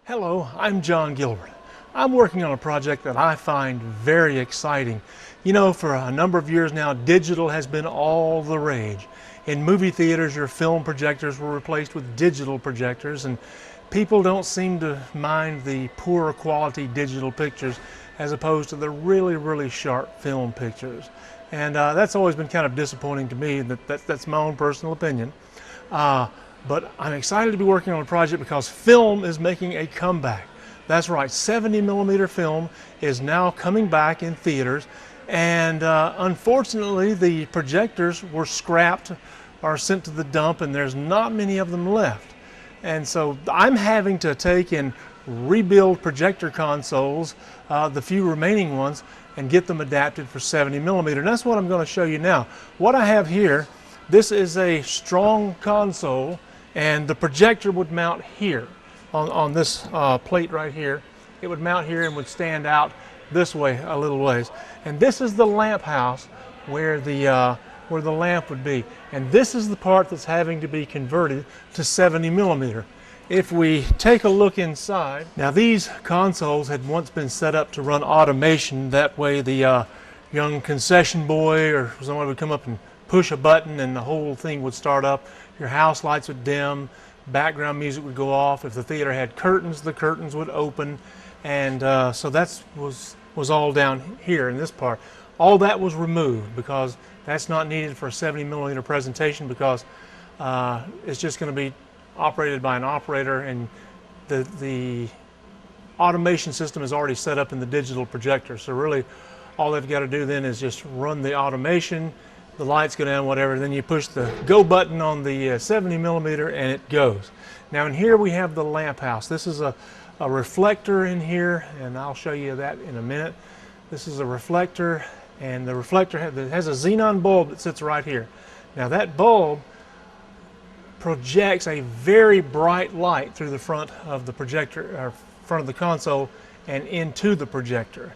Hello, I'm John Gilbert. I'm working on a project that I find very exciting. You know, for a number of years now, digital has been all the rage. In movie theaters, your film projectors were replaced with digital projectors, and people don't seem to mind the poorer quality digital pictures as opposed to the really sharp film pictures. And that's always been kind of disappointing to me. That's my own personal opinion. But I'm excited to be working on a project because film is making a comeback. That's right, 70mm film is now coming back in theaters, and unfortunately the projectors were scrapped or sent to the dump, and there's not many of them left. And so I'm having to take and rebuild projector consoles, the few remaining ones, and get them adapted for 70mm. And that's what I'm going to show you now. What I have here, this is a strong console, and the projector would mount here on this plate right here. It would mount here and would stand out this way a little ways. And this is the lamp house where the lamp would be. And this is the part that's having to be converted to 70mm. If we take a look inside, now these consoles had once been set up to run automation. That way the young concession boy or someone would come up and push a button and the whole thing would start up. Your house lights would dim, background music would go off. If the theater had curtains, the curtains would open. And so that was all down here in this part. All that was removed because that's not needed for a 70mm presentation, because it's just going to be operated by an operator, and the automation system is already set up in the digital projector. So really all they've got to do then is just run the automation, the lights go down, whatever, then you push the go button on the 70mm and it goes. Now in here we have the lamp house. This is a reflector in here, and I'll show you that in a minute. This is a reflector, and the reflector has a xenon bulb that sits right here. Now that bulb projects a very bright light through the front of the projector, or front of the console, and into the projector.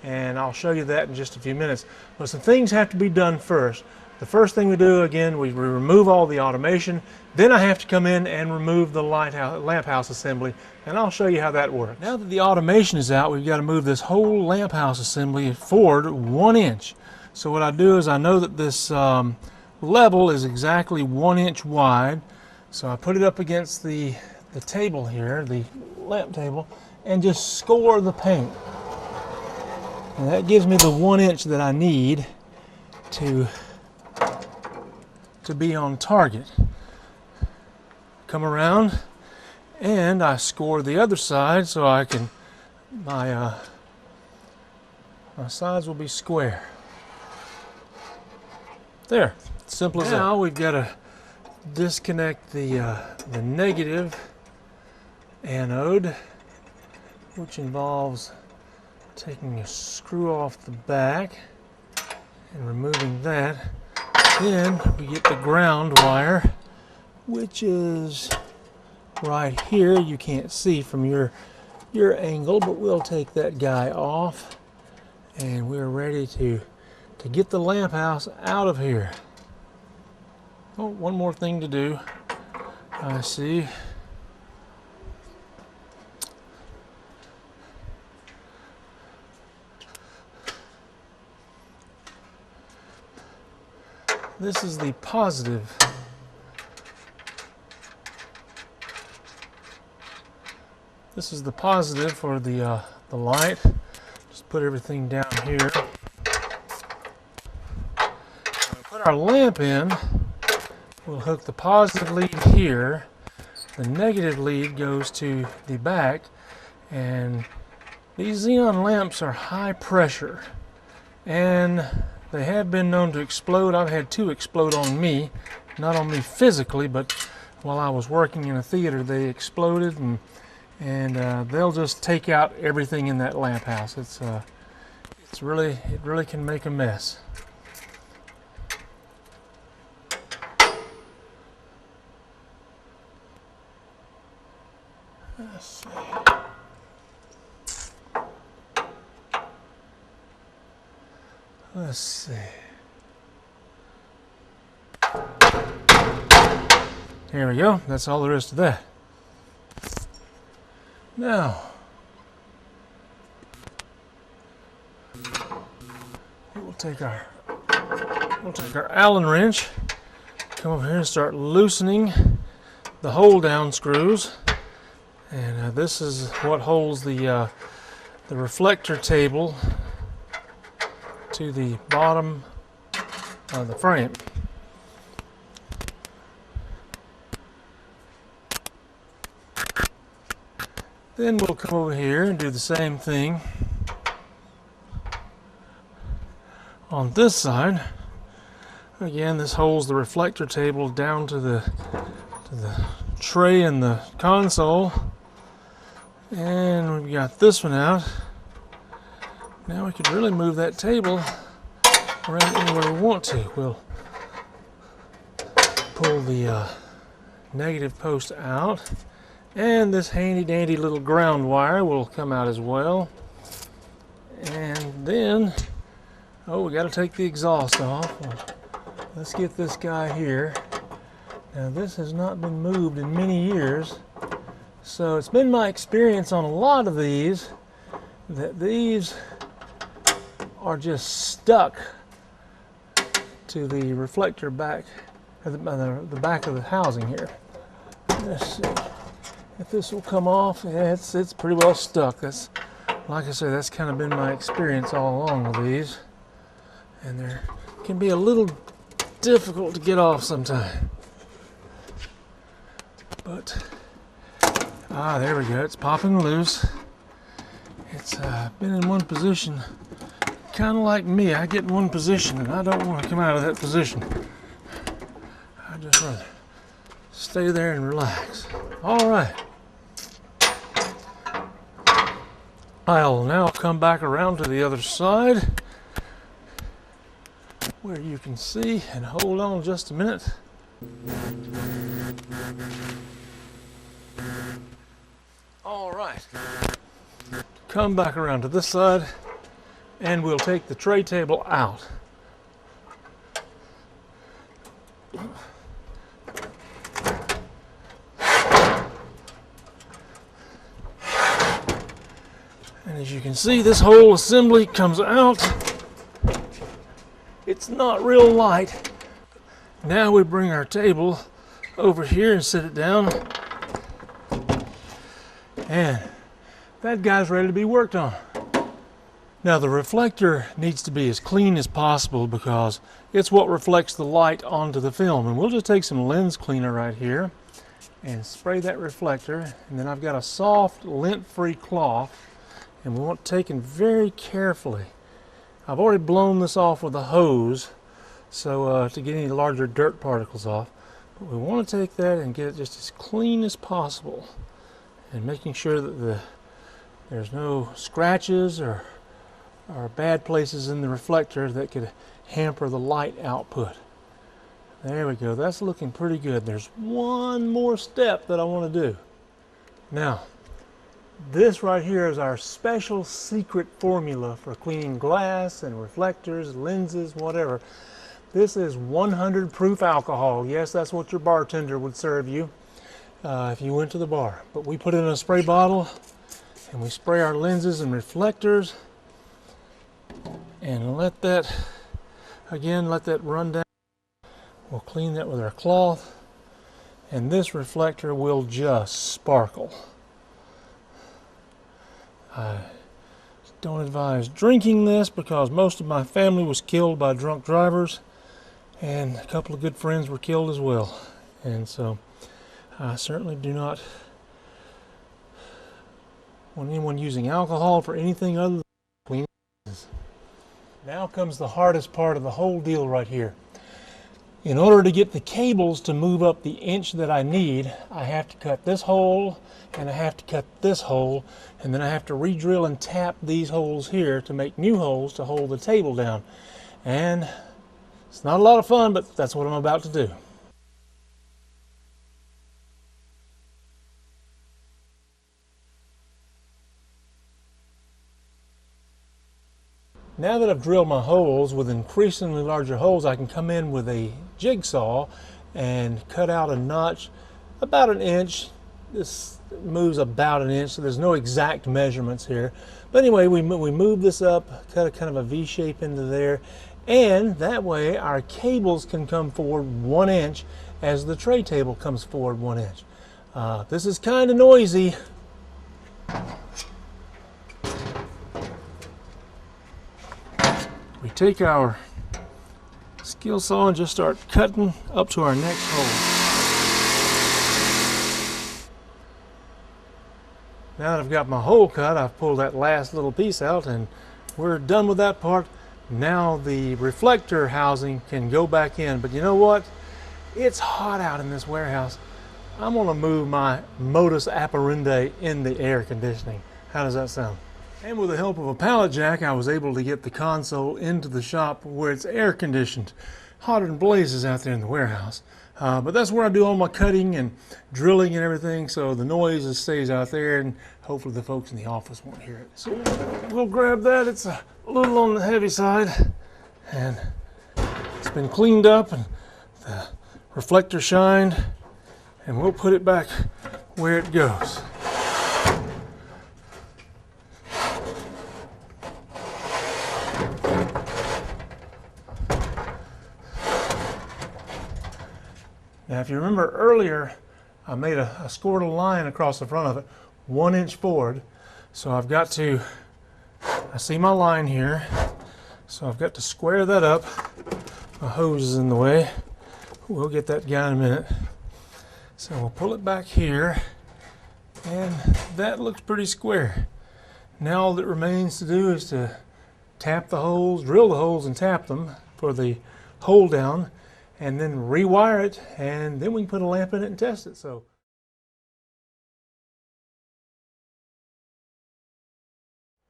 And I'll show you that in just a few minutes. But some things have to be done first. The first thing we do, again, we remove all the automation. Then I have to come in and remove the lamp house assembly, and I'll show you how that works. Now that the automation is out, we've got to move this whole lamp house assembly forward 1 inch. So what I do is I know that this level is exactly 1 inch wide. So I put it up against the table here, the lamp table, and just score the paint. And that gives me the 1 inch that I need to be on target. Come around and I score the other side so I can, my sides will be square. There, simple as that. Now we've got to disconnect the negative anode, which involves taking a screw off the back and removing that. Then we get the ground wire, which is right here. You can't see from your angle, but we'll take that guy off, and we're ready to get the lamp house out of here. Oh, one more thing to do, I see. This is the positive. This is the positive for the light. Just put everything down here. When we put our lamp in, we'll hook the positive lead here. The negative lead goes to the back, and these xenon lamps are high pressure, and they have been known to explode. I've had two explode on me, not on me physically, but while I was working in a theater, they exploded, and they'll just take out everything in that lamp house. It really can make a mess. Let's see. Let's see. Here we go. That's all there is to that. Now, we'll take our Allen wrench, come over here and start loosening the hold down screws. And this is what holds the reflector table to the bottom of the frame. Then we'll come over here and do the same thing on this side. Again, this holds the reflector table down to the tray in the console. And we've got this one out. Now we could really move that table around anywhere we want to. We'll pull the negative post out. And this handy dandy little ground wire will come out as well. And then, oh, we got to take the exhaust off. Let's get this guy here. Now this has not been moved in many years. So it's been my experience on a lot of these that these are just stuck to the reflector back, the back of the housing here. Let's see if this will come off. Yeah, it's pretty well stuck. That's, like I say, that's kind of been my experience all along with these, and they can be a little difficult to get off sometimes. But there we go. It's popping loose. It's been in one position, kind of like me. I get in one position and I don't want to come out of that position. I just rather stay there and relax. All right. I'll now come back around to the other side where you can see, and hold on just a minute. All right. Come back around to this side and we'll take the tray table out. And as you can see, this whole assembly comes out. It's not real light. Now we bring our table over here and sit it down. And that guy's ready to be worked on. Now the reflector needs to be as clean as possible because it's what reflects the light onto the film. And we'll just take some lens cleaner right here and spray that reflector. And then I've got a soft lint-free cloth, and we want it taken very carefully. I've already blown this off with a hose so to get any larger dirt particles off. But we want to take that and get it just as clean as possible, and making sure that there's no scratches or bad places in the reflector that could hamper the light output. There we go. That's looking pretty good. There's one more step that I want to do. Now, this right here is our special secret formula for cleaning glass and reflectors, lenses, whatever. This is 100 proof alcohol. Yes, that's what your bartender would serve you if you went to the bar. But we put it in a spray bottle and we spray our lenses and reflectors and let that run down. We'll clean that with our cloth, and this reflector will just sparkle. I don't advise drinking this because most of my family was killed by drunk drivers, and a couple of good friends were killed as well. And so I certainly do not want anyone using alcohol for anything other than cleaning. Now comes the hardest part of the whole deal right here. In order to get the cables to move up the inch that I need, I have to cut this hole, and I have to cut this hole, and then I have to re-drill and tap these holes here to make new holes to hold the table down. And it's not a lot of fun, but that's what I'm about to do. Now that I've drilled my holes with increasingly larger holes, I can come in with a jigsaw and cut out a notch about an inch, this moves about an inch, so there's no exact measurements here. But anyway, we move this up, cut a kind of a V shape into there, and that way our cables can come forward 1 inch as the tray table comes forward 1 inch. This is kind of noisy. We take our skill saw and just start cutting up to our next hole. Now that I've got my hole cut, I've pulled that last little piece out and we're done with that part. Now the reflector housing can go back in, but you know what? It's hot out in this warehouse. I'm gonna move my modus operandi in the air conditioning. How does that sound? And with the help of a pallet jack, I was able to get the console into the shop where it's air conditioned. Hotter than blazes out there in the warehouse. But that's where I do all my cutting and drilling and everything, so the noise stays out there and hopefully the folks in the office won't hear it. So we'll grab that. It's a little on the heavy side and it's been cleaned up and the reflector shined, and we'll put it back where it goes. Now, if you remember earlier, I made I scored a line across the front of it, 1 inch forward. So I've got to, I see my line here, so I've got to square that up. My hose is in the way. We'll get that guy in a minute. So we'll pull it back here, and that looks pretty square. Now all that remains to do is to tap the holes, drill the holes and tap them for the hole down, and then rewire it, and then we can put a lamp in it and test it. So,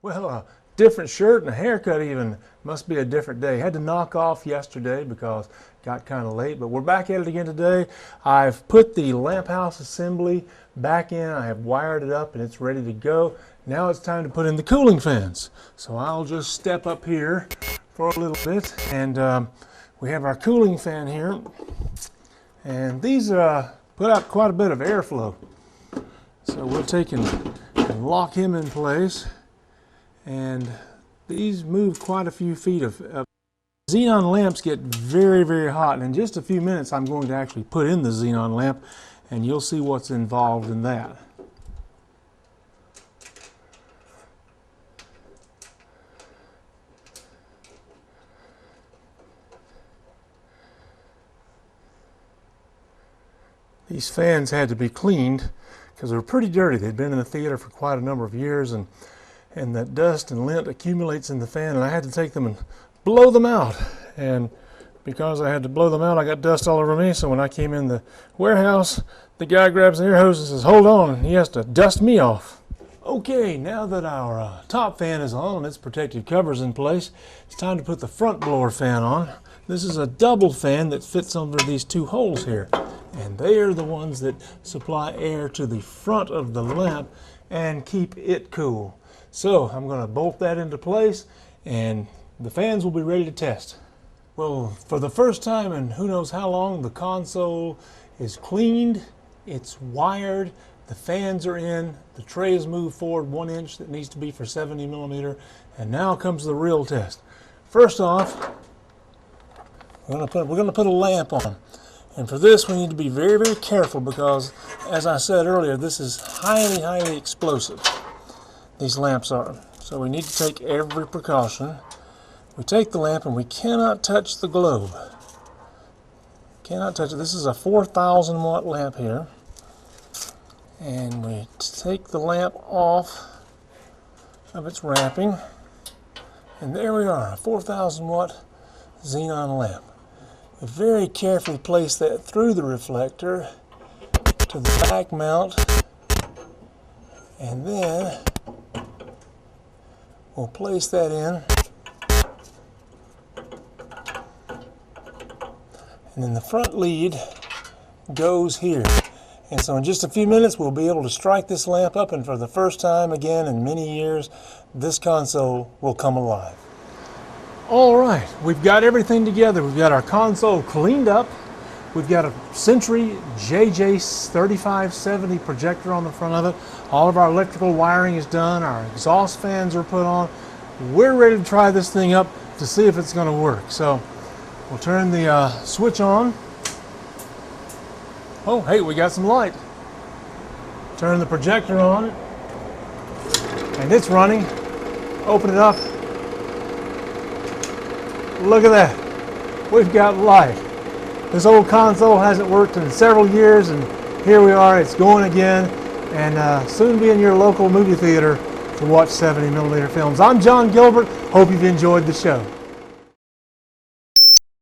well, a different shirt and a haircut even. Must be a different day. Had to knock off yesterday because it got kind of late, but we're back at it again today. I've put the lamp house assembly back in. I have wired it up and it's ready to go. Now it's time to put in the cooling fans. So I'll just step up here for a little bit, and we have our cooling fan here, and these put out quite a bit of airflow. So we'll take and lock him in place, and these move quite a few feet of xenon lamps get very, very hot, and in just a few minutes I'm going to actually put in the xenon lamp, and you'll see what's involved in that. These fans had to be cleaned because they were pretty dirty. They'd been in the theater for quite a number of years, and that dust and lint accumulates in the fan, and I had to take them and blow them out. And because I had to blow them out, I got dust all over me, so when I came in the warehouse, the guy grabs the air hose and says, "Hold on," and he has to dust me off. Okay, now that our top fan is on and its protective cover's in place, it's time to put the front blower fan on. This is a double fan that fits under these two holes here, and they are the ones that supply air to the front of the lamp and keep it cool. So I'm going to bolt that into place, and the fans will be ready to test. Well, for the first time in who knows how long, the console is cleaned, it's wired, the fans are in, the tray is moved forward 1 inch that needs to be for 70 millimeter, and now comes the real test. First off, we're going to put a lamp on. And for this, we need to be very, very careful because, as I said earlier, this is highly, highly explosive. These lamps are. So we need to take every precaution. We take the lamp and we cannot touch the globe. Cannot touch it. This is a 4,000 watt lamp here. And we take the lamp off of its wrapping. And there we are, a 4,000 watt xenon lamp. We very carefully place that through the reflector to the back mount, and then we'll place that in, and then the front lead goes here. And so in just a few minutes we'll be able to strike this lamp up, and for the first time again in many years, this console will come alive. All right, we've got everything together. We've got our console cleaned up. We've got a Century JJ3570 projector on the front of it. All of our electrical wiring is done. Our exhaust fans are put on. We're ready to try this thing up to see if it's going to work. So we'll turn the switch on. Oh, hey, we got some light. Turn the projector on, and it's running. Open it up. Look at that. We've got light. This old console hasn't worked in several years, and here we are. It's going again, and soon be in your local movie theater to watch 70mm films. I'm John Gilbert. Hope you've enjoyed the show.